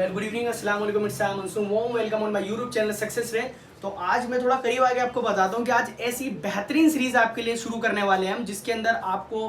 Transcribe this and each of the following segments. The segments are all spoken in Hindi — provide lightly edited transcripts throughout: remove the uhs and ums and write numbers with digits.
वेल गुड इवनिंग, अस्सलाम वालेकुम, it's I Mansoor, warm welcome on my YouTube channel success रे। तो आज मैं थोड़ा करीब आके आपको बताता हूँ कि आज ऐसी बेहतरीन सीरीज आपके लिए शुरू करने वाले हैं हम, जिसके अंदर आपको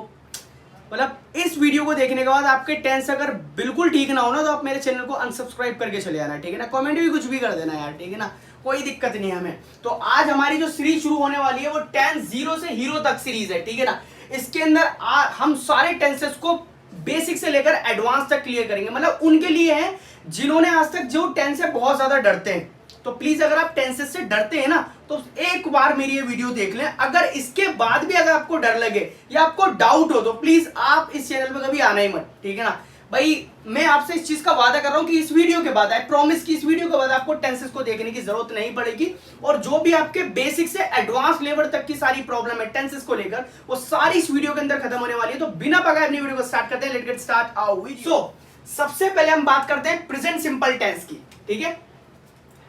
मतलब इस वीडियो को देखने के बाद आपके टेंस अगर बिल्कुल ठीक ना हो ना, तो आप मेरे चैनल को अनसब्सक्राइब करके चले जाना, ठीक है ना। कमेंट भी कुछ भी कर देना यार, ठीक है ना, कोई दिक्कत नहीं है हमें। तो आज हमारी जो सीरीज शुरू होने वाली है वो टेंस जीरो से हीरो तक सीरीज है, ठीक है ना। इसके अंदर हम सारे टेंसेस को बेसिक से लेकर एडवांस तक क्लियर करेंगे, मतलब उनके लिए है जिन्होंने आज तक जो टेंस से बहुत ज्यादा डरते हैं। तो प्लीज अगर आप टेंसेस से डरते हैं ना, तो एक बार मेरी ये वीडियो देख लें। अगर इसके बाद भी अगर आपको डर लगे या आपको डाउट हो, तो प्लीज आप इस चैनल पे कभी आना ही मत, ठीक है ना भाई। मैं आपसे इस चीज का वादा कर रहा हूं कि इस वीडियो के बाद, आई प्रॉमिस कि इस वीडियो के बाद आपको टेंसेस को देखने की जरूरत नहीं पड़ेगी, और जो भी आपके बेसिक से एडवांस लेवल तक की सारी प्रॉब्लम है टेंसेस को लेकर, वो सारी इस वीडियो के अंदर खत्म होने वाली है। तो बिना पकाए अपनी वीडियो को स्टार्ट करते हैं। Let's get start our video. So सबसे पहले हम बात करते हैं प्रेजेंट सिंपल टेंस की, ठीक है।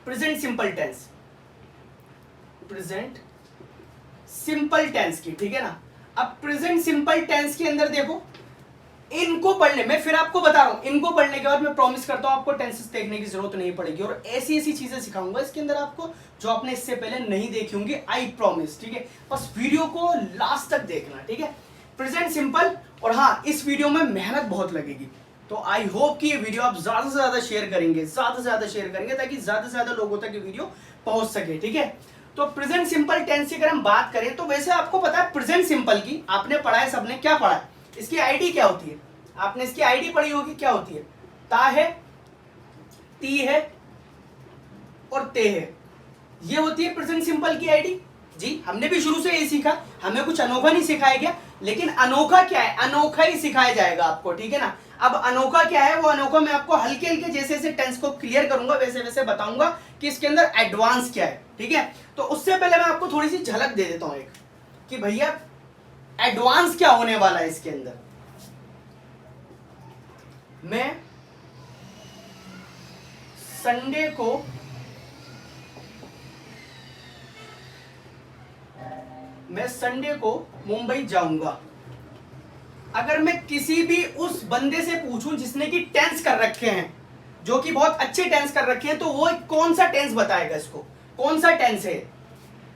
Present simple tense, present simple tense की, ठीक है ना। अब प्रेजेंट सिंपल टेंस के अंदर देखो, इनको पढ़ने, मैं फिर आपको बता रहा हूं, इनको पढ़ने के बाद मैं प्रॉमिस करता हूं आपको टेंसेस देखने की जरूरत नहीं पड़ेगी, और ऐसी ऐसी चीजें सिखाऊंगा इसके अंदर आपको जो आपने इससे पहले नहीं देखी होंगी, आई प्रॉमिस, ठीक है। बस वीडियो को लास्ट तक देखना, ठीक है। प्रेजेंट सिंपल, और हाँ, इस वीडियो में मेहनत बहुत लगेगी, तो आई होप कि ये वीडियो आप ज्यादा से ज्यादा शेयर करेंगे, ज्यादा से ज्यादा शेयर करेंगे, ताकि ज्यादा से ज्यादा लोगों तक ये वीडियो पहुंच सके, ठीक है। तो प्रेजेंट सिंपल टेंस की अगर हम बात करें, तो वैसे आपको पता है प्रेजेंट सिंपल की आपने पढ़ा है, सबने क्या पढ़ा है, इसकी आईडी क्या होती है, आपने इसकी आईडी पढ़ी होगी, क्या होती है, ता है, ती है और ते है, ये होती है प्रेजेंट सिंपल की आईडी। जी, हमने भी शुरू से यही सीखा, हमें कुछ अनोखा नहीं सिखाया गया, लेकिन अनोखा क्या है, अनोखा ही सिखाया जाएगा आपको, ठीक है ना। अब अनोखा क्या है, वो अनोखा मैं आपको हल्के हल्के जैसे जैसे टेंस को क्लियर करूंगा वैसे वैसे बताऊंगा कि इसके अंदर एडवांस क्या है, ठीक है। तो उससे पहले मैं आपको थोड़ी सी झलक दे देता हूं एक, कि भैया एडवांस क्या होने वाला है इसके अंदर। मैं संडे को मुंबई जाऊंगा। अगर मैं किसी भी उस बंदे से पूछूं जिसने कि टेंस कर रखे हैं, जो कि बहुत अच्छे टेंस कर रखे हैं, तो वो कौन सा टेंस बताएगा, इसको कौन सा टेंस है।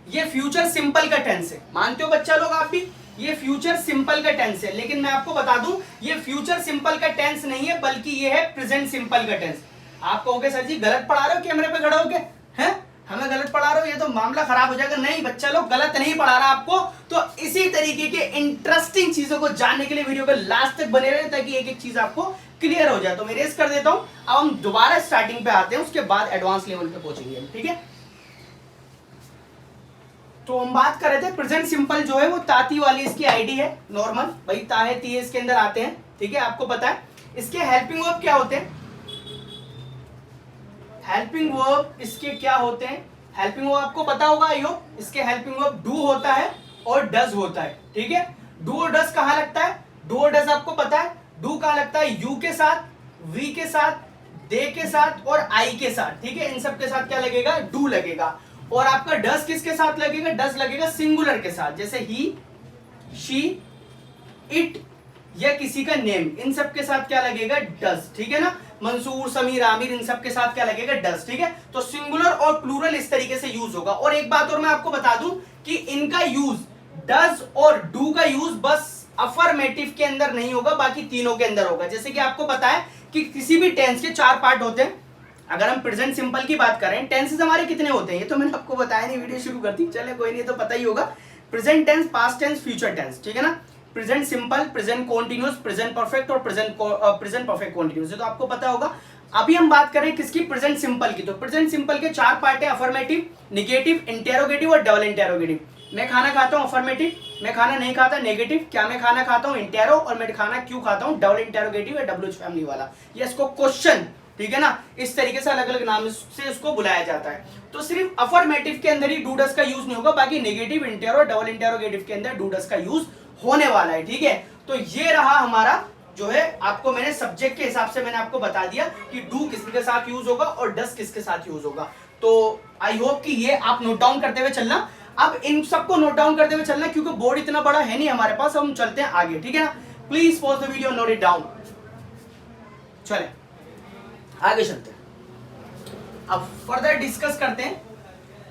ये फ्यूचर सिंपल का टेंस है, मानते हो बच्चा लोग आप भी, ये फ्यूचर सिंपल का टेंस है। लेकिन मैं आपको बता दूं, ये फ्यूचर सिंपल का टेंस नहीं है, बल्कि ये है प्रेजेंट सिंपल का टेंस। आप कहोगे सर जी गलत पढ़ा रहे हो कैमरे पे खड़े होके, हैं हमें गलत पढ़ा रहे हो, ये तो मामला खराब हो जाएगा। नहीं बच्चा लोग, गलत नहीं पढ़ा रहा आपको। तो इसी तरीके के इंटरेस्टिंग चीजों को जानने के लिए वीडियो को लास्ट तक बने रहे, ताकि एक एक चीज आपको क्लियर हो जाए। तो मैं रेस कर देता हूं, अब हम दोबारा स्टार्टिंग पे आते हैं, उसके बाद एडवांस लेवल पे पहुंचेंगे, ठीक है। तो हम बात कर रहे थे प्रेजेंट सिंपल जो है वो ताती वाली इसकी आईडी है, नॉर्मल भाई ता है ती है इसके अंदर आते हैं, ठीक है। आपको पता है इसके हेल्पिंग वर्ब क्या होते हैं, हेल्पिंग वर्ब इसके क्या होते हैं, हेल्पिंग वर्ब आपको पता होगा यो, इसके हेल्पिंग वर्ब डू होता है और डज होता है, ठीक है। डू और डज कहां लगता है, डू और डज आपको पता है, डू कहां लगता है, यू के साथ, वी के साथ, दे के साथ और आई के साथ, ठीक है। इन सब के साथ क्या लगेगा, डू लगेगा। और आपका डज किसके साथ लगेगा, डज लगेगा सिंगुलर के साथ, जैसे ही, शी, इट या किसी का नेम, इन सब के साथ क्या लगेगा, डज, ठीक है ना। मंसूर, समीर, आमिर, इन सब के साथ क्या लगेगा, डज, ठीक है। तो सिंगुलर और प्लूरल इस तरीके से यूज होगा। और एक बात और मैं आपको बता दूं कि इनका यूज, डज और डू का यूज बस अफर्मेटिव के अंदर नहीं होगा, बाकी तीनों के अंदर होगा। जैसे कि आपको पता है कि किसी भी टेंस के 4 पार्ट होते हैं। अगर हम प्रेजेंट सिंपल की बात करें, टेंसेस हमारे कितने होते हैं, ये तो मैंने आपको बताया नहीं, वीडियो शुरू कर दी, चले कोई नहीं, तो पता ही होगा। Present tense, past tense, future tense, ठीक है ना। Present simple, present continuous, present perfect और प्रेजेंट परफेक्ट कॉन्टिन्यूअस, तो आपको पता होगा। अभी हम बात करें किसकी, प्रेजेंट सिंपल की। तो प्रेजेंट सिंपल के 4 पार्ट है, अफर्मेटिव, निगेटिव, इंटेरोगेटिव और डबल इंटेरोगेटिव। मैं खाना खाता हूं अफर्मेटिव, मैं खाना नहीं खाता नेगेटिव, क्या मैं खाना खाता हूं इंटेरो, और मैं खाना क्यों खाता हूं डबल इंटेरोगेटिव या डब्ल्यूएच फैमिली वाला, ये इसको क्वेश्चन, ठीक है ना। इस तरीके से अलग अलग नाम से इसको बुलाया जाता है। तो सिर्फ अफर्मेटिव के अंदर ही डू डज का यूज नहीं होगा, बाकी नेगेटिव, इंटेरो, डबल इंटेरोगेटिव के अंदर डू डज का यूज होने वाला है, ठीक है। तो ये रहा हमारा जो है, आपको मैंने सब्जेक्ट के हिसाब से मैंने आपको बता दिया कि डू किसके साथ यूज होगा और डज किसके साथ यूज होगा। तो आई होप कि ये आप नोट डाउन करते हुए चलना। अब इन सबको नोट डाउन करते हुए चलना, क्योंकि बोर्ड इतना बड़ा है नहीं हमारे पास, हम चलते हैं आगे, ठीक है ना। Please pause the video, note it down, चले आगे चलते हैं। अब फर्दर डिस्कस करते हैं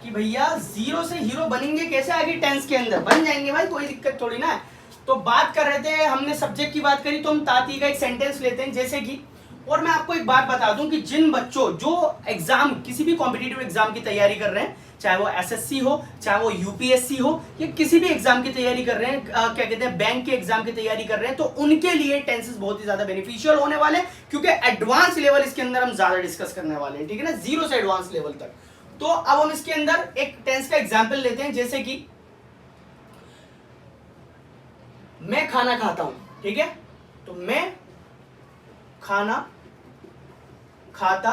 कि भैया जीरो से हीरो बनेंगे कैसे आगे टेंस के अंदर। बन जाएंगे भाई, कोई दिक्कत थोड़ी ना है। तो बात कर रहे थे, हमने सब्जेक्ट की बात करी, तो हम ताती का एक सेंटेंस लेते हैं जैसे कि, और मैं आपको एक बात बता दूं कि जिन बच्चों जो एग्जाम, किसी भी कॉम्पिटिटिव एग्जाम की तैयारी कर रहे हैं, चाहे वो एसएससी हो, चाहे वो यूपीएससी हो, या किसी भी एग्जाम की तैयारी कर रहे हैं, क्या कहते हैं, बैंक के एग्जाम की तैयारी कर रहे हैं, तो उनके लिए टेंसेस बहुत ही ज्यादा बेनिफिशियल होने वाले हैं, क्योंकि एडवांस लेवल इसके अंदर हम ज्यादा डिस्कस करने वाले हैं, ठीक है ना, जीरो से एडवांस लेवल तक। तो अब हम इसके अंदर एक टेंस का एग्जाम्पल लेते हैं, जैसे कि मैं खाना खाता हूं, ठीक है, तो मैं खाना खाता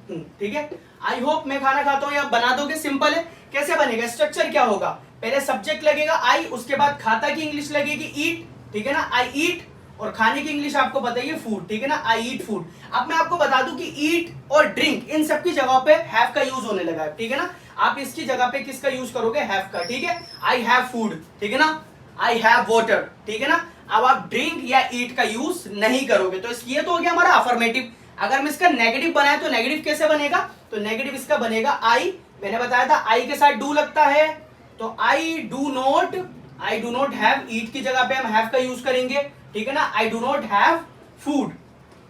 हूं, ठीक है। आई होप मैं खाना खाता हूं, या बना दोगे, सिंपल है। कैसे बनेगा, स्ट्रक्चर क्या होगा, पहले सब्जेक्ट लगेगा आई, उसके बाद खाता की इंग्लिश लगेगी ईट, ठीक है ना, आई ईट, और खाने की इंग्लिश आपको बताइए फूड, ठीक है ना, आई ईट फूड। अब मैं आपको बता दूं कि ईट और ड्रिंक इन सब की जगह पे हैव का यूज होने लगा है, ठीक है ना। आप इसकी जगह पे किसका यूज करोगे, हैव का, ठीक है। आई हैव फूड, ठीक है ना, आई हैव वाटर, ठीक है ना। अब आप ड्रिंक या ईट का यूज नहीं करोगे, तो ये तो हो गया हमारा अफर्मेटिव। अगर हम इसका नेगेटिव बनाए तो नेगेटिव कैसे बनेगा, तो नेगेटिव इसका बनेगा आई, मैंने बताया था आई के साथ डू लगता है, तो आई डू नॉट हैव, ईट की जगह पे हम हैव का यूज करेंगे, ठीक है ना। I do not have food.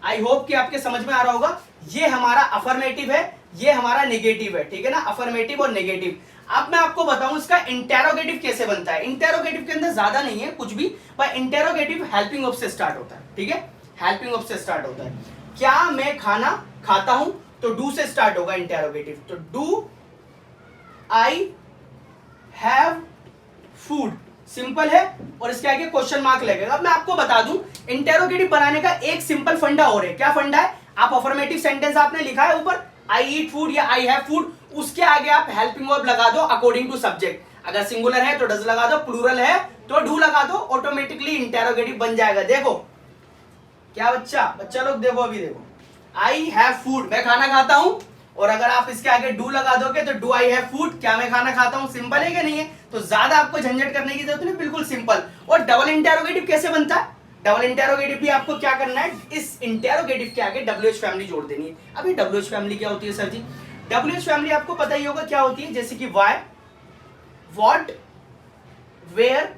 I hope कि आपके समझ में आ रहा होगा, ये हमारा अफर्मेटिव है, ये हमारा नेगेटिव है, ठीक है ना, अफर्मेटिव और नेगेटिव। अब मैं आपको बताऊं इसका इंटेरोगेटिव कैसे बनता है। इंटेरोगेटिव के अंदर ज्यादा नहीं है कुछ भी, पर इंटेरोगेटिव हेल्पिंग ऑफ से स्टार्ट होता है, ठीक है, हेल्पिंग ऑफ से स्टार्ट होता है। क्या मैं खाना खाता हूं, तो डू से स्टार्ट होगा इंटेरोगेटिव, तो do I have food, simple है, और इसके आगे क्वेश्चन मार्क लगेगा। अब मैं आपको बता दूं इंटेरोगेटिव बनाने का एक सिंपल फंडा और है। क्या फंडा है, आप अफर्मेटिव सेंटेंस आपने लिखा है ऊपर आई ईट फूड या आई हैव फूड, उसके आगे आप हेल्पिंग वर्ब लगा दो अकॉर्डिंग टू सब्जेक्ट। अगर सिंगुलर है तो डज लगा दो, प्लूरल है तो डू लगा दो, ऑटोमेटिकली इंटेरोगेटिव बन जाएगा। देखो क्या बच्चा लोग देखो, अभी देखो आई हैव फूड, मैं खाना खाता हूं, और अगर आप इसके आगे डू लगा दोगे तो डू आई हैव फूड, क्या मैं खाना खाता हूं, सिंपल है कि नहीं है। तो ज्यादा आपको झंझट करने की जरूरत नहीं, बिल्कुल सिंपल। और डबल इंटेरोगेटिव कैसे बनता है, डबल इंटेरोगेटिव भी आपको क्या करना है, इस इंटेरोगेटिव के आगे WH फैमिली जोड़ देनी है। अभी WH फैमिली क्या होती है सर जी, WH फैमिली आपको पता ही होगा क्या होती है, जैसे कि वाई, व्हाट, वेयर,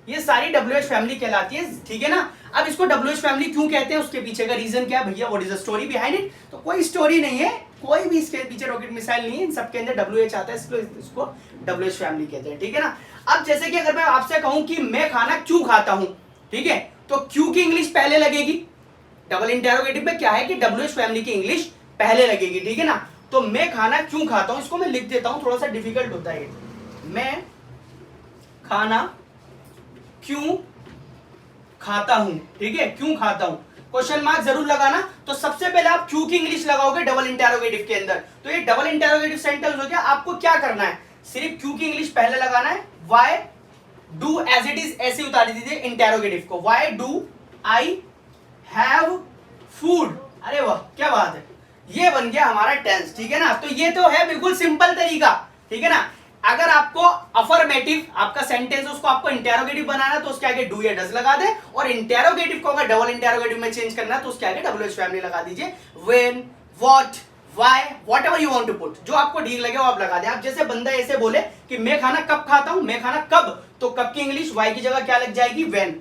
ये सारी WH फैमिली कहलाती है, ठीक है ना। अब इसको WH फैमिली क्यों कहते हैं, उसके पीछे का रीजन क्या है भैया, what is the story behind it. तो कोई स्टोरी नहीं है, कोई भी इसके पीछे रॉकेट मिसाइल नहीं है, इन सबके अंदर WH आता है, इसको WH फैमिली कहते हैं, ठीक है ना। अब जैसे कि अगर मैं आपसे कहूं कि मैं खाना क्यों खाता हूं, ठीक है, तो क्यों की इंग्लिश पहले लगेगी, डबल इंटेरोगेटिव में क्या है कि WH फैमिली की इंग्लिश पहले लगेगी, ठीक है ना। तो मैं खाना क्यों खाता हूं, इसको मैं लिख देता हूं, थोड़ा सा डिफिकल्ट होता है, मैं खाना क्यों खाता हूं, ठीक है, क्यों खाता हूं, क्वेश्चन मार्क जरूर लगाना। तो सबसे पहले आप क्यों की इंग्लिश लगाओगे डबल इंटेरोगेटिव के अंदर, तो ये डबल इंटेरोगेटिव सेंटेंस हो गया। आपको क्या करना है, सिर्फ क्यों की इंग्लिश पहले लगाना है, why do as it is ऐसे उतार दीजिए इंटेरोगेटिव को, why do I have food, अरे वाह क्या बात है, ये बन गया हमारा टेंस, ठीक है ना। तो ये तो है बिल्कुल सिंपल तरीका, ठीक है ना। अगर आपको अफर्मेटिव आपका सेंटेंस उसको आपको इंटेरोगेटिव बनाना है तो उसके आगे डू या डज लगा दे, और इंटेरोगेटिव को अगर डबल इंटेरोगेटिव में चेंज करना है तो उसके आगे WH फैमिली लगा दीजिए, when, what, why, whatever you want to put, जो आपको ठीक लगे वो आप लगा दें। आप जैसे बंदा ऐसे बोले कि मैं खाना कब खाता हूं, मैं खाना कब, तो कब की इंग्लिश वाई की जगह क्या लग जाएगी, व्हेन,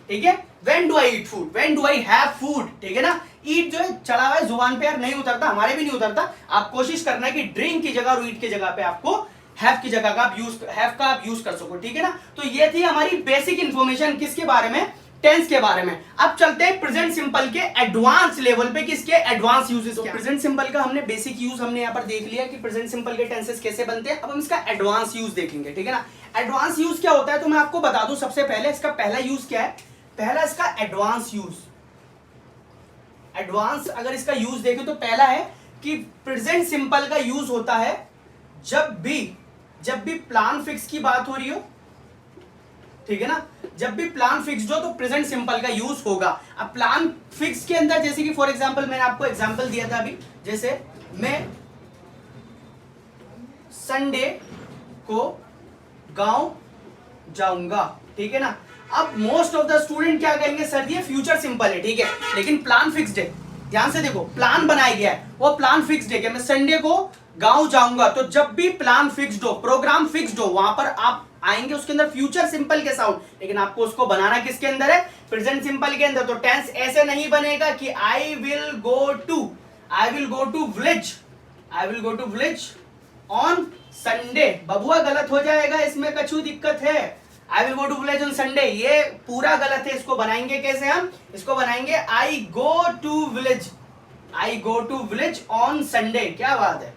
ठीक है। When do I eat food, when do I have food, ठीक है ना। ईट जो है चला हुआ है जुबान पे यार, नहीं उतरता, हमारे भी नहीं उतरता। आप कोशिश करना है कि ड्रिंक की जगह और ईट की जगह पे आपको हैव की जगह का आप यूज कर सको, ठीक है ना। तो ये थी हमारी बेसिक इंफॉर्मेशन किसके बारे में, टेंस के बारे में। अब चलते हैं प्रेजेंट सिंपल के एडवांस लेवल पे, किसके एडवांस यूजेस। तो प्रेजेंट सिंपल का हमने बेसिक यूज हमने यहाँ पर देख लिया कि प्रेजेंट सिंपल के टेंसेस कैसे बनते हैं। अब हम इसका एडवांस यूज देखेंगे, ठीक है ना। एडवांस यूज क्या होता है, तो मैं आपको बता दूं सबसे पहले इसका पहला यूज क्या है। पहला इसका एडवांस यूज, एडवांस अगर इसका यूज देखें तो पहला है कि प्रेजेंट सिंपल का यूज होता है जब भी प्लान फिक्स की बात हो रही हो, ठीक है ना। जब भी प्लान फिक्स हो तो प्रेजेंट सिंपल का यूज होगा। अब प्लान फिक्स के अंदर जैसे कि फॉर एग्जांपल मैंने आपको एग्जांपल दिया था अभी, जैसे मैं संडे को गांव जाऊंगा, ठीक है ना। अब मोस्ट ऑफ द स्टूडेंट क्या कहेंगे, सर ये फ्यूचर सिंपल है, ठीक है, लेकिन प्लान फिक्स्ड है, ध्यान से देखो, प्लान बनाया गया है, वो प्लान फिक्स्ड है कि मैं संडे को गांव जाऊंगा, तो जब भी प्लान फिक्स्ड हो, प्रोग्राम फिक्स्ड हो, वहां पर आप आएंगे, उसके अंदर फ्यूचर सिंपल के साउंड, लेकिन आपको उसको बनाना किसके अंदर है, प्रेजेंट सिंपल के अंदर। तो टेंस ऐसे नहीं बनेगा कि I will go to village, I will go to village on Sunday, बबुआ गलत हो जाएगा, इसमें कछु दिक्कत है। I will go to village on Sunday, ये पूरा गलत है, इसको बनाएंगे कैसे हम, इसको बनाएंगे I go to village, I go to village on Sunday, क्या बात है,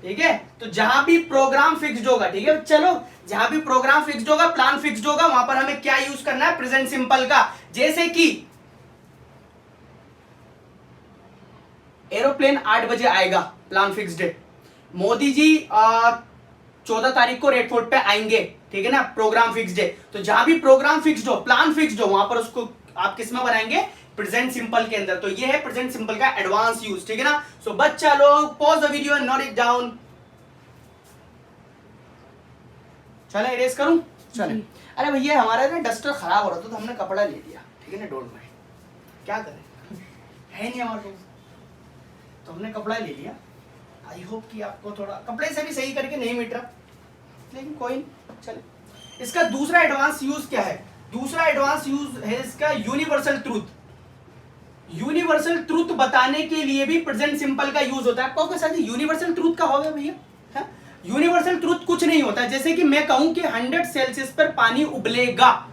ठीक है। तो जहां भी प्रोग्राम फिक्स्ड होगा, ठीक है, चलो जहां भी प्रोग्राम फिक्स्ड होगा, प्लान फिक्स्ड होगा, वहां पर हमें क्या यूज करना है, प्रेजेंट सिंपल का। जैसे कि एरोप्लेन 8 बजे आएगा, प्लान फिक्स्ड है, मोदी जी 14 तारीख को रेड फोर्ट पे आएंगे, ठीक है ना, प्रोग्राम फिक्स्ड है। तो जहां भी प्रोग्राम फिक्स्ड हो, प्लान फिक्स्ड हो, वहां पर उसको आप किस में बनाएंगे, प्रेजेंट सिंपल के अंदर। तो ये है प्रेजेंट सिंपल का एडवांस यूज, ठीक है ना। सो बच्चा लोग pause the video and note it down. चले इरेज करूं, चले। अरे भैया हमारा ना डस्टर खराब हो रहा था, तो हमने कपड़ा ले लिया, ठीक है ना, डोंट माइंड, क्या करें, है नहीं हमारे पास, तो हमने कपड़ा ले लिया। आई होप कि आपको थोड़ा कपड़े से भी सही करके नहीं मिट रहा, लेकिन कोई नहीं, चले। इसका दूसरा एडवांस यूज क्या है, दूसरा एडवांस यूज है इसका यूनिवर्सल ट्रूथ। यूनिवर्सल ट्रूथ बताने के लिए भी प्रेजेंट सिंपल का यूज होता है। आपको कैसा यूनिवर्सल ट्रूथ का होगा भैया, यूनिवर्सल ट्रूथ कुछ नहीं होता। जैसे कि मैं कहूं कि 100 सेल्सियस पर पानी उबलेगा,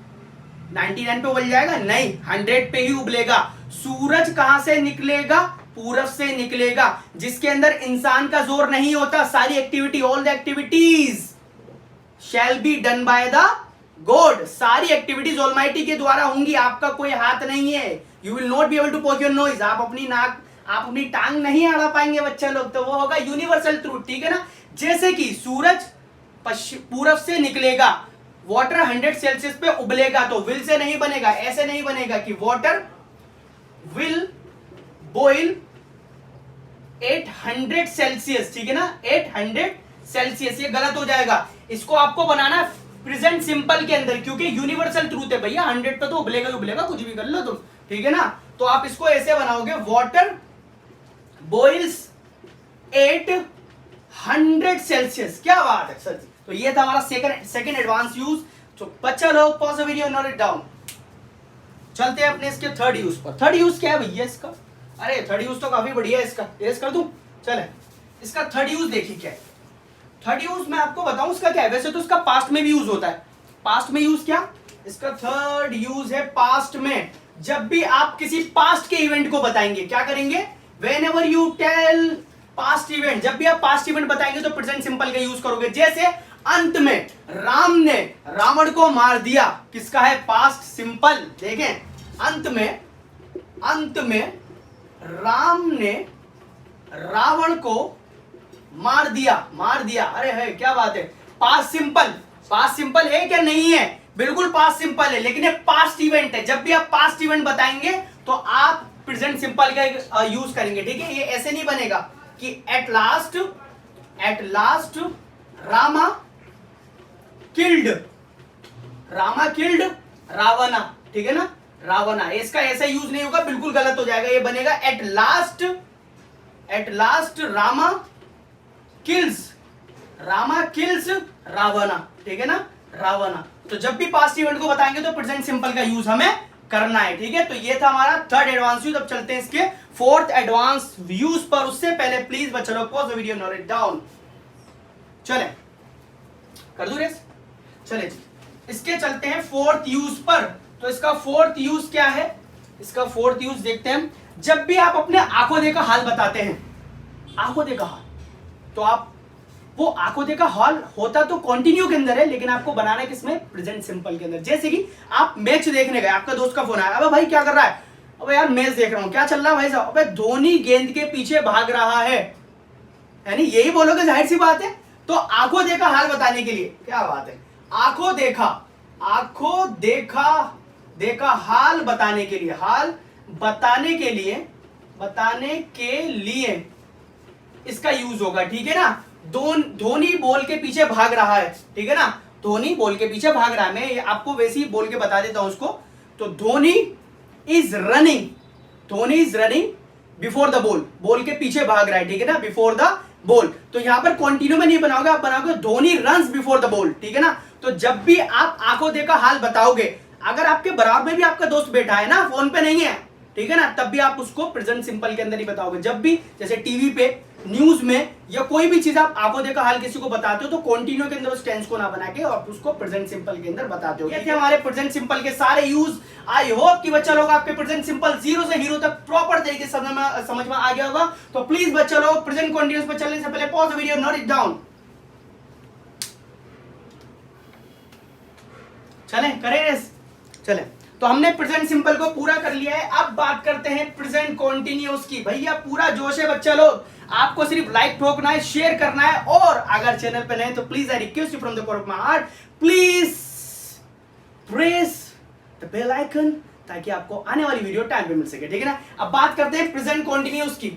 99 पे उबल जाएगा, नहीं, 100 पे ही उबलेगा। सूरज कहां से निकलेगा, पूरब से निकलेगा, जिसके अंदर इंसान का जोर नहीं होता। सारी activity, all the activities shall be done by the God, सारी एक्टिविटीज ऑलमाइटी के द्वारा होंगी, आपका कोई हाथ नहीं है। You will not be able to poke your nose, आप अपनी नाक, आप अपनी टांग नहीं अड़ा पाएंगे बच्चे लोग, तो वो होगा यूनिवर्सल ट्रूथ, ठीक है ना। जैसे कि सूरज पूरब से निकलेगा, वाटर 100 सेल्सियस पे उबलेगा, तो विल से नहीं बनेगा, ऐसे नहीं बनेगा कि वाटर विल बॉइल 800 सेल्सियस, ठीक है ना, 800 सेल्सियस, ये गलत हो जाएगा। इसको आपको बनाना प्रेजेंट सिंपल के अंदर, क्योंकि यूनिवर्सल ट्रूथ है भैया, 100 पे तो उबलेगा ही उबलेगा, कुछ भी कर लो तुम, ठीक है ना। तो आप इसको ऐसे बनाओगे, वाटर बॉइल्स 800 सेल्सियस, क्या बात है सर। तो ये था हमारा सेकंड एडवांस यूज। तो बच्चा लोग pause the video, note it down. चलते हैं अपने इसके थर्ड यूज पर। थर्ड यूज क्या है भैया इसका, अरे थर्ड यूज तो काफी बढ़िया है इसका, इरेज कर दूं, चले। इसका थर्ड यूज देखिए क्या है। थर्ड यूज मैं आपको बताऊं इसका क्या है। वैसे तो इसका पास्ट में भी यूज होता है, पास्ट में यूज क्या, इसका थर्ड यूज है पास्ट में। जब भी आप किसी पास्ट के इवेंट को बताएंगे, क्या करेंगे, whenever you tell past event, जब भी आप पास्ट इवेंट बताएंगे तो प्रेजेंट सिंपल का यूज करोगे। जैसे अंत में राम ने रावण को मार दिया, किसका है, पास्ट सिंपल। देखें, अंत में राम ने रावण को मार दिया, अरे है, क्या बात है, पास्ट सिंपल है क्या, नहीं है, बिल्कुल पास्ट सिंपल है, लेकिन ये पास्ट इवेंट है। जब भी आप पास्ट इवेंट बताएंगे तो आप प्रेजेंट सिंपल का यूज करेंगे, ठीक है। ये ऐसे नहीं बनेगा कि एट लास्ट रामा किल्ड रावणा, ठीक है ना, रावणा, इसका ऐसा यूज नहीं होगा, बिल्कुल गलत हो जाएगा। ये बनेगा एट लास्ट रामा किल्स रावणा, ठीक है ना, रावणा। तो जब भी पास्ट इवेंट को बताएंगे तो प्रेजेंट सिंपल का यूज हमें करना है, ठीक है। तो ये था हमारा थर्ड एडवांस यूज। अब चलते हैं इसके फोर्थ एडवांस यूज पर। उससे पहले प्लीज बच्चों लोग pause the video, note it down. चले कर दूं रेस, चले जी, इसके चलते हैं फोर्थ यूज पर। तो इसका फोर्थ यूज क्या है, इसका फोर्थ यूज देखते हैं। जब भी आप अपने आंखों देखा हाल बताते हैं, आंखों देखा हाल, तो आप वो आंखों देखा हाल होता तो कंटिन्यू के अंदर है, लेकिन आपको बनाना है किसमें, प्रेजेंट सिंपल के अंदर। जैसे कि आप मैच देखने गए, आपका दोस्त का फोन आया, अबे भाई क्या कर रहा है, अबे यार मैच देख रहा हूं, क्या चल रहा है भाई साहब, अबे धोनी गेंद के पीछे भाग रहा है, यानी यही बोलोगे, जाहिर सी बात है। तो आंखों देखा हाल बताने के लिए, क्या बात है, आंखों देखा हाल बताने के लिए, हाल बताने के लिए इसका यूज होगा, ठीक है ना। धोनी बॉल के पीछे भाग रहा है, ठीक है ना, धोनी बॉल के पीछे भाग रहा है। मैं आपको वैसे ही बोल के बता देता हूं उसको। तो Dhoni is running before the ball, ball के पीछे भाग रहा है, ठीक है ना, बिफोर द बॉल। तो यहां पर कंटिन्यू में नहीं बनाओगे, आप बनाओगे Dhoni runs before the ball, ठीक है ना। तो जब भी आप आंखों देखा हाल बताओगे, अगर आपके बराबर में भी आपका दोस्त बैठा है ना, फोन पे नहीं है, ठीक है ना, तब भी आप उसको प्रेजेंट सिंपल के अंदर ही बताओगे। जब भी जैसे टीवी पे, न्यूज में या कोई भी चीज आप आंखों देखा हाल किसी को बताते हो तो कंटिन्यू के अंदर उस टेंस को ना बना के और उसको प्रेजेंट सिंपल के अंदर बताते हो। ये थे हमारे प्रेजेंट सिंपल के सारे यूज। आई होप कि बच्चा लोग आपके प्रेजेंट सिंपल जीरो से हीरो तक प्रॉपर तरीके से समझ में आ गया होगा। तो प्लीज बच्चा लोग प्रेजेंट कंटीन्यूअस पर चलने से पहले pause the video, note it down. चले करें, चले। तो हमने प्रेजेंट सिंपल को पूरा कर लिया है। अब बात करते हैं प्रेजेंट कंटीन्यूअस की। भैया पूरा जोश है बच्चा लोग, आपको सिर्फ लाइक ठोकना है, शेयर करना है, और अगर चैनल पे नए तो please I request you from the core of my heart, please press the bell icon ताकि आपको आने वाली वीडियो टाइम पे मिल सके, ठीक है ना। अब बात करते हैं प्रेजेंट कंटीन्यूअस की।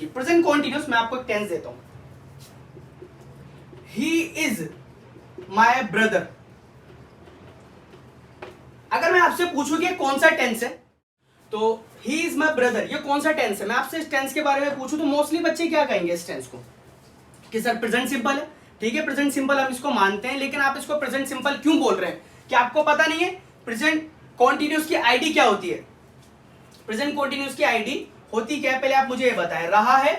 प्रेजेंट कंटीन्यूअस मैं आपको एक टेंस देता हूं, ही इज माय ब्रदर। अगर मैं आपसे पूछूं कि कौन सा टेंस है, तो ही इज माई ब्रदर, ये कौन सा टेंस है। मैं आपसे इस टेंस के बारे में पूछूं तो मोस्टली बच्चे क्या कहेंगे इस टेंस को, कि सर प्रेजेंट सिंपल है, ठीक है, प्रेजेंट सिंपल हम इसको मानते हैं, लेकिन आप इसको प्रेजेंट सिंपल क्यों बोल रहे हैं? क्या आपको पता नहीं है प्रेजेंट कॉन्टिन्यूस की आईडी क्या होती है? प्रेजेंट कॉन्टिन्यूस की आईडी होती क्या है, पहले आप मुझे ये बताएं। रहा है,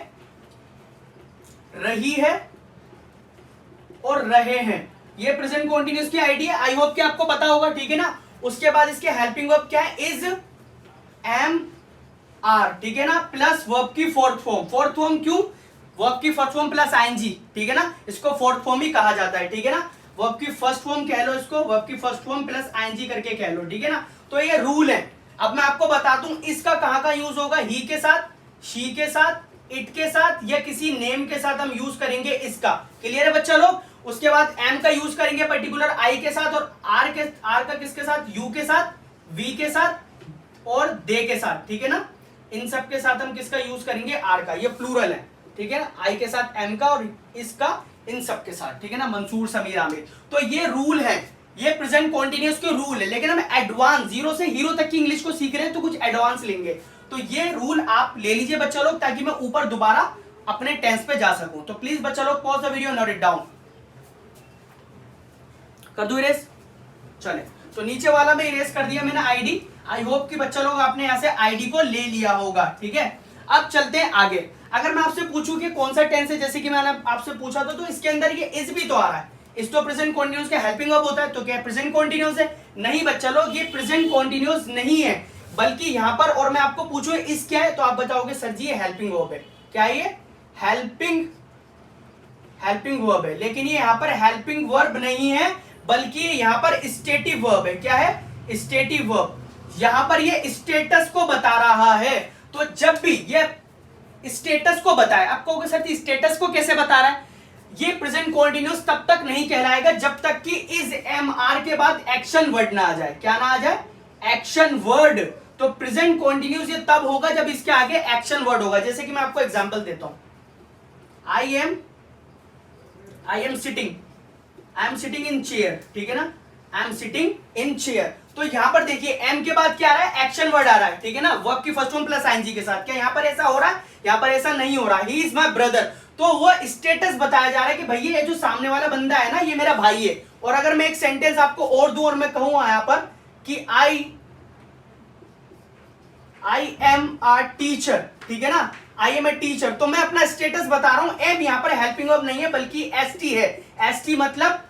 रही है और रहे हैं, ये प्रेजेंट कॉन्टिन्यूस की आईडी है। आई होप कि आपको पता होगा, ठीक है ना। उसके बाद इसके हेल्पिंग वर्ब क्या है? इज, एम, आर, ठीक है ना, प्लस वर्ब की फोर्थ फॉर्म। फोर्थ फॉर्म क्यों? वर्ब की फर्स्ट फॉर्म प्लस आईएनजी, ठीक है ना, इसको फोर्थ फॉर्म ही कहा जाता है, ठीक है ना। वर्ब की फर्स्ट फॉर्म कह लो इसको, वर्ब की फर्स्ट फॉर्म प्लस आईएनजी करके कह लो, ठीक है ना। तो ये रूल है। अब मैं आपको बताता हूं इसका कहां का यूज होगा। ही के साथ, शी के साथ, इट के साथ या किसी नेम के साथ हम यूज करेंगे इसका। क्लियर है बच्चा लोग? उसके बाद एम का यूज करेंगे पर्टिकुलर आई के साथ, और आर का किसके साथ? यू के साथ, वी के साथ और दे के साथ, ठीक है ना। इन सब के साथ हम किसका यूज करेंगे? आर का। ये प्लूरल है, ठीक है ना, आई के साथ एम का और इसका इन सब के साथ, ठीक है ना, मंसूर, समीर, आमिर। तो ये रूल है, ये प्रेजेंट कॉन्टिन्यूअस के रूल है। लेकिन हम एडवांस जीरो से हीरो तक की इंग्लिश को सीख रहे हैं तो कुछ एडवांस लेंगे। तो ये रूल आप ले लीजिए बच्चा लोग, ताकि मैं ऊपर दोबारा अपने टेंस पे जा सकूं। तो प्लीज बच्चा लोग pause the video, note it down. कर दूं इरेज? चले, तो नीचे वाला में इरेज कर दिया मैंने आईडी। आई होप कि बच्चा लोग आपने यहां से आईडी को ले लिया होगा, ठीक है। अब चलते हैं आगे। अगर मैं आपसे पूछूं कि कौन सा टेंस है, जैसे कि मैंने आपसे पूछा था, तो इसके अंदर ये इज भी तो आ रहा है। इस तो प्रेजेंट कॉन्टिन्यूअस का हेल्पिंग वर्ब होता है, तो क्या प्रेजेंट कॉन्टिन्यूअस है? नहीं बच्चा लोग, ये प्रेजेंट कॉन्टिन्यूअस नहीं है, बल्कि यहां पर, और मैं आपको पूछूं इस क्या है, तो आप बताओगे सर जी ये हेल्पिंग वर्ब है। क्या ये? हेल्पिंग वर्ब है। लेकिन ये यहां पर हेल्पिंग वर्ब नहीं है, बल्कि यहां पर स्टेटिव वर्ब है। क्या है? Stative verb. यहां पर ये स्टेटस को बता रहा है। तो जब भी ये स्टेटस को बताए, आप कहोगे सर स्टेटस को कैसे बता रहा है? ये प्रेजेंट कॉन्टिन्यूअस तब तक नहीं कहलाएगा जब तक कि इज, एम, आर के बाद एक्शन वर्ड ना आ जाए। क्या ना आ जाए? Action word. तो प्रेजेंट कॉन्टिन्यूअस ये तब होगा जब इसके आगे एक्शन वर्ड होगा। जैसे कि मैं आपको एग्जांपल देता हूं, I am sitting in chair, ठीक है ना, I am sitting in chair. तो यहां पर देखिए एम के बाद क्या आ रहा है? एक्शन वर्ड आ रहा है, ठीक है ना, वर्ब की फर्स्ट फॉर्म प्लस आईएनजी के साथ। क्या यहां पर ऐसा हो रहा है? यहां पर ऐसा नहीं हो रहा। ही इज माय ब्रदर, तो वो स्टेटस बताया जा रहा है कि भैया ये जो सामने वाला बंदा है ना, ये मेरा भाई है। और अगर मैं एक सेंटेंस आपको और दूं और मैं कहूं यहां पर कि आई एम अ टीचर, ठीक है ना, आई एम ए टीचर, तो मैं अपना स्टेटस बता रहा हूं। एम यहां पर हेल्पिंग वर्ब नहीं है, बल्कि एसटी है। एसटी मतलब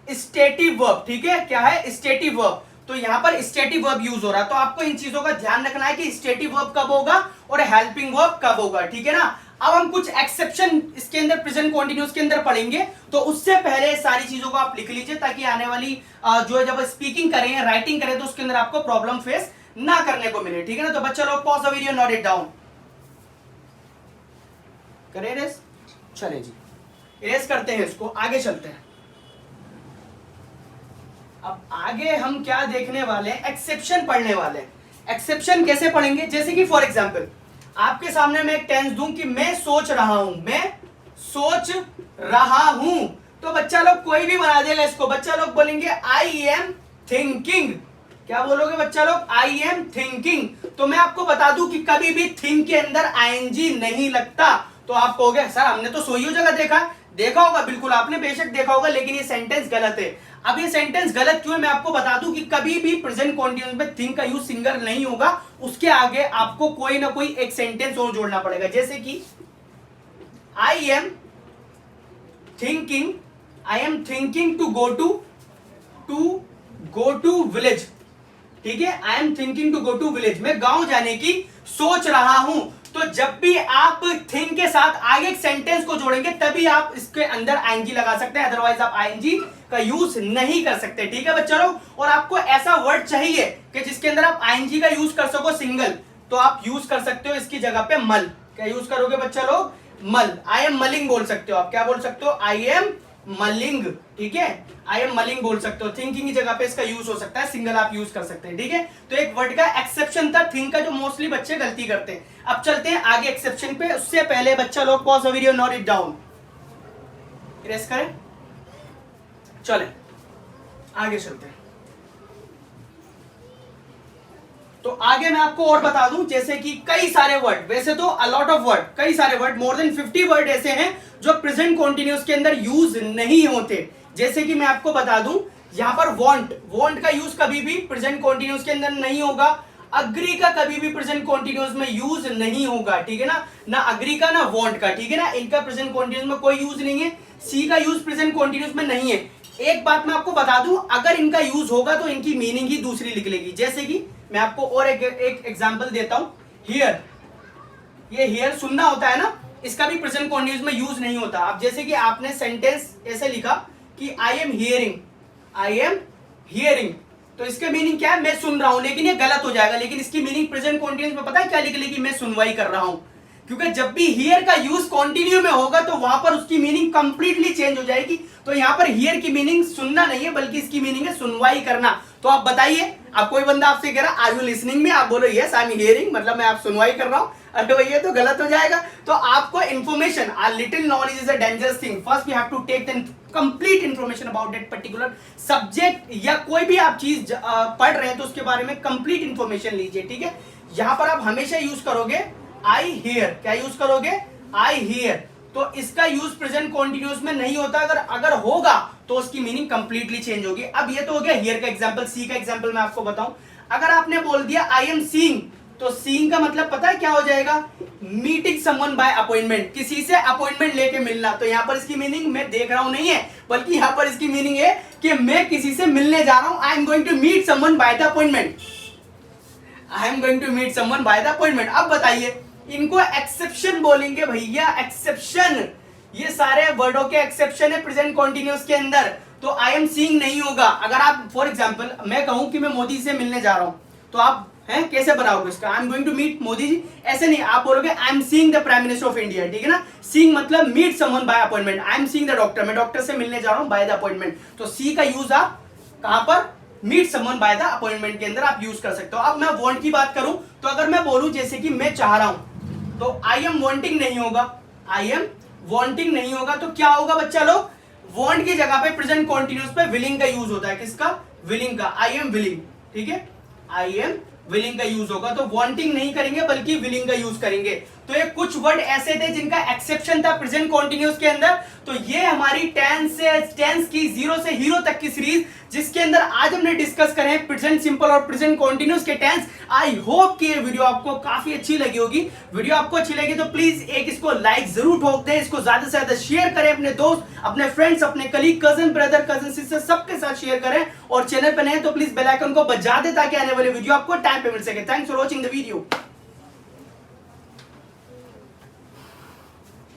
स्टेटिव वर्ब, ठीक है। क्या है? Stative verb. तो यहां पर स्टेटिव वर्ब यूज हो रहा है। तो आपको इन चीजों का ध्यान रखना है कि स्टेटिव वर्ब कब होगा और हेल्पिंग वर्ब कब होगा, ठीक है ना। अब हम कुछ एक्सेप्शन इसके अंदर प्रेजेंट कॉन्टिन्यूअस के अंदर पढ़ेंगे, तो उससे पहले सारी चीजों को आप लिख लीजिए, ताकि आने वाली जो जब स्पीकिंग करें, राइटिंग करें, तो उसके अंदर आपको प्रॉब्लम फेस ना करने को मिले, ठीक है ना। तो बच्चा लोग pause the video, note it down. करें इरेज? चले जी, इरेज करते हैं इसको, आगे चलते हैं। अब आगे हम क्या देखने वाले हैं? एक्सेप्शन पढ़ने वाले हैं। एक्सेप्शन कैसे पढ़ेंगे? जैसे कि फॉर एग्जांपल आपके सामने मैं एक टेंस दूं कि मैं सोच रहा हूं, मैं सोच रहा हूं, तो बच्चा लोग कोई भी बना देगा इसको। बच्चा लोग बोलेंगे आई एम थिंकिंग, क्या बोलोगे बच्चा लोग? आई एम थिंकिंग। तो मैं आपको बता दूं कि कभी भी थिंक के अंदर आईएनजी नहीं लगता। तो आप कहोगे सर हमने तो सोइयो जगह देखा होगा, बिल्कुल आपने बेशक देखा होगा, लेकिन ये सेंटेंस गलत है। अब ये सेंटेंस गलत क्यों है मैं आपको बता दूं कि कभी भी प्रेजेंट कॉन्टिन्यूस में थिंक का यूज सिंगल नहीं होगा, उसके आगे आपको कोई ना कोई एक सेंटेंस और जोड़ना पड़ेगा। जैसे कि I am thinking to go to village. ठीक है, I am thinking to go to village, मैं गांव जाने की सोच रहा हूं। तो जब भी आप थिंक के साथ आगे एक सेंटेंस को जोड़ेंगे तभी आप इसके अंदर आईएनजी लगा सकते हैं, अदरवाइज आप आईएनजी का यूज नहीं कर सकते। ठीक है बच्चा लोग, और आपको ऐसा वर्ड चाहिए कि जिसके अंदर आप आईएनजी का यूज कर सको सिंगल, तो आप यूज कर सकते हो इसकी जगह पे मल। क्या यूज करोगे बच्चा लोग? मल। आई एम मलिंग बोल सकते हो आप। क्या बोल सकते हो? I am mulling. ठीक है, आई एम मलिंग बोल सकते हो। थिंकिंग की जगह पे इसका यूज हो सकता है, सिंगल आप यूज कर सकते हैं। ठीक है, तो एक वर्ड का एक्सेप्शन था थिंक का, जो मोस्टली बच्चे गलती करते हैं। अब चलते हैं आगे एक्सेप्शन पे। उससे पहले बच्चा लोग pause the video, note it down, erase करें। चले आगे चलते हैं। तो आगे मैं आपको और बता दूं, जैसे कि कई सारे वर्ड, वैसे तो अलॉट ऑफ वर्ड, कई सारे वर्ड, मोर देन 50 वर्ड ऐसे हैं जो प्रेजेंट कॉन्टिन्यूस के अंदर यूज नहीं होते। जैसे कि मैं आपको बता दूं, यहां पर वांट का यूज कभी भी प्रेजेंट कॉन्टिन्यूस के अंदर नहीं होगा। अग्री का कभी भी प्रेजेंट कॉन्टिन्यूस में यूज नहीं होगा। ठीक है ना अग्री का ना वांट का। ठीक है ना, इनका प्रेजेंट कॉन्टिन्यूस में कोई यूज नहीं है। सी का यूज प्रेजेंट कॉन्टिन्यूस में नहीं है। एक बात मैं आपको बता दूं, अगर इनका यूज होगा तो इनकी मीनिंग ही दूसरी निकलेगी। जैसे कि मैं आपको और एक एग्जांपल देता हूं। हियर, ये हियर सुनना होता है ना, इसका भी प्रेजेंट कॉन्टिन्यूस में यूज नहीं होता। अब जैसे कि आपने सेंटेंस ऐसे लिखा कि आई एम हियरिंग, तो इसका मीनिंग क्या है? मैं सुन रहा हूं, लेकिन ये गलत हो जाएगा। लेकिन इसकी मीनिंग प्रेजेंट कॉन्टिन्यूस में पता है क्या निकलेगी? मैं सुनवाई कर रहा हूं। क्योंकि जब भी हियर का यूज कॉन्टिन्यू में होगा तो वहां पर उसकी मीनिंग कंप्लीटली चेंज हो जाएगी। तो यहां पर हियर की मीनिंग सुनना नहीं है, बल्कि इसकी मीनिंग है सुनवाई करना। तो आप बताइए, अब कोई बंदा आपसे कह रहा आर यू लिसनिंग में, आप बोलो यस आई एम हियरिंग, मतलब मैं आप सुनवाई कर रहा हूं। अरे भैया तो गलत हो जाएगा। तो आपको information, a little knowledge is a dangerous thing. First we have to take the complete information about that particular subject, या कोई भी आप चीज पढ़ रहे हैं तो उसके बारे में कंप्लीट इंफॉर्मेशन लीजिए। ठीक है, यहां पर आप हमेशा यूज करोगे आई हियर। क्या यूज करोगे? I hear. तो इसका यूज प्रेजेंट कॉन्टिन्यूस में नहीं होता। अगर होगा तो उसकी मीनिंग कंप्लीटली चेंज होगी। अब ये तो हो गया हियर का एग्जांपल। सी का एग्जांपल मैं आपको बताऊं, अगर आपने बोल दिया आई एम सीइंग, तो सीइंग का मतलब पता है क्या हो जाएगा? मीटिंग समवन बाय अपॉइंटमेंट, किसी से अपॉइंटमेंट लेके मिलना। तो यहां पर इसकी मीनिंग मैं देख रहा हूं नहीं है, बल्कि यहां पर इसकी मीनिंग है कि मैं किसी से मिलने जा रहा हूं। I am going to meet someone by the appointment. I am going to meet someone by the appointment. अब बताइए, इनको एक्सेप्शन बोलेंगे भैया, एक्सेप्शन। ये सारे वर्डों के एक्सेप्शन है प्रेजेंट कॉन्टिन्यूस के अंदर। तो आई एम सीइंग नहीं होगा। अगर आप फॉर एग्जांपल मैं कहूं कि मैं मोदी से मिलने जा रहा हूं, तो आप हैं कैसे बनाओगे इसका? I am going to meet Modi ji, ऐसे नहीं, आप बोलोगे I am seeing the prime minister of India. ठीक है ना, सीइंग मतलब meet someone by appointment. I am seeing the doctor, मैं डॉक्टर से मिलने जा रहा हूं बाय द अपॉइंटमेंट। तो सी का यूज आप कहां पर? Meet someone by the appointment के अंदर आप यूज कर सकते हो। अब मैं वांट की बात करूं, तो अगर मैं बोलूं जैसे कि मैं चाह रहा हूं, तो आई एम वांटिंग नहीं होगा। आई एम वांटिंग नहीं होगा तो क्या होगा बच्चा लोग? वांट की जगह पे प्रेजेंट कॉन्टिन्यूस पे विलिंग का यूज होता है। किसका? विलिंग का। I am willing. ठीक है, आई एम विलिंग का यूज होगा। तो वांटिंग नहीं करेंगे बल्कि विलिंग का यूज करेंगे। तो ये कुछ वर्ड ऐसे थे जिनका एक्सेप्शन था प्रेजेंट कॉन्टिन्यूस के अंदर। तो ये हमारी टेंस की जीरो से हीरो तक की सीरीज, जिसके अंदर आज हमने डिस्कस करे हैं प्रेजेंट सिंपल और प्रेजेंट कॉन्टिन्यूस के टेंस। आई होप कि ये वीडियो आपको काफी अच्छी लगी होगी। वीडियो आपको अच्छी लगी तो प्लीज एक इसको लाइक जरूर ठोक दें, इसको ज्यादा से ज्यादा शेयर करें अपने दोस्त, अपने फ्रेंड्स, अपने colleague, cousin, brother, cousin sister, सबके साथ शेयर करें। और चैनल पर नए तो प्लीज बेल आइकन को बजा दें ताकि आने वाली वीडियो आपको टाइम पे मिल सके। Thanks for watching the video.